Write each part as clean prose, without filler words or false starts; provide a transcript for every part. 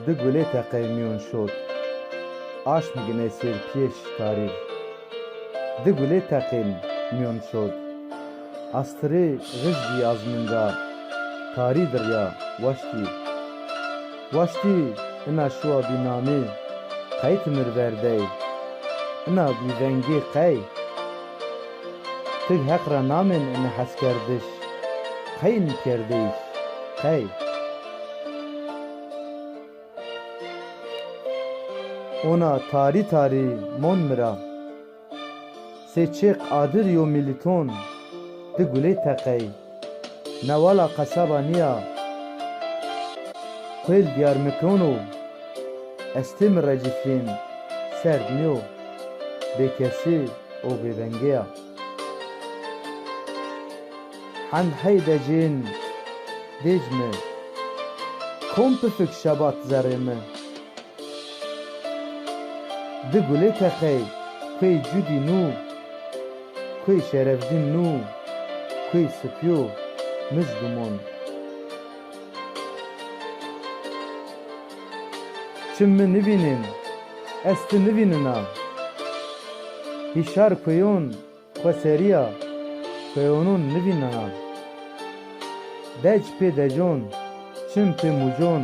di gulê teqey miyon şot, aş migine ser pêş tarî. Di gulê teqên miyon şot, astirê rizgî azminga, tarî dirya weştî. Weştî ina şuwa bînamê, qey timir verdey, ina bîvengê qey. Tig heqra namên ina hezkerdiş, qeyên perdeyş, qey. Ona tarî tarî mon mira, sêçêq adir yo milîton, di gulê teqey, newala qeseba niya, xwêl Diyarbekirû, ez tê min recifên serd niyo, bêkesî û bêvengeya. Hend hey decên dêj mi, kom pifik şebat zerê mi. Di gulê teqey, kwê cudî nû, kwê şerevdîn nû, kwê spîyo mizdumon. Çim min nivînin, ez ti nivînina, hîşar kwêyon xweseriya, kwêyonûn nivînina. Dec pê dejon, çim pê mûjon,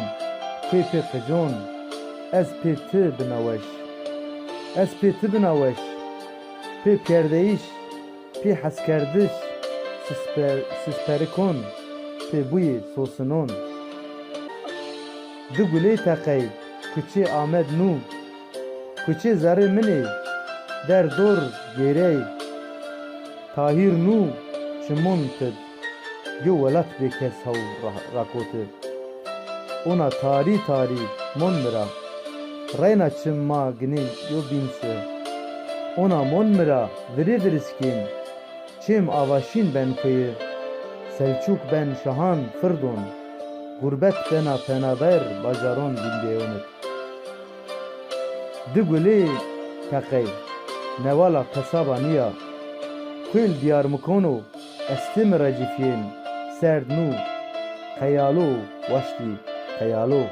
kwê pê qijon, ez pê ti binaweş. Ez pê ti binaweş, pê perdeyîş, pê hezkerdiş, sisperikon, pê bûyê sosinon. Di gulê teqey, kuçê Amed nû, kuçê zerê min ê, derdor gêrey. Tahîr nû çimon tid, yo welat bêkes hew rakotir. Ona tarî tarî mon mira, reyna çim ma ginê yo bînse. Ona mon mira virê viriskên, çêm avaşîn ben kuyê, Selçuk ben şahan firdon, gurbet bena penaber bajaron bîndeyonit. Di gulê teqey, newala qesaba niya, xwêl Diyarbekirû, ez tê min recifên serd nû, qeyalo weştî qeyalo.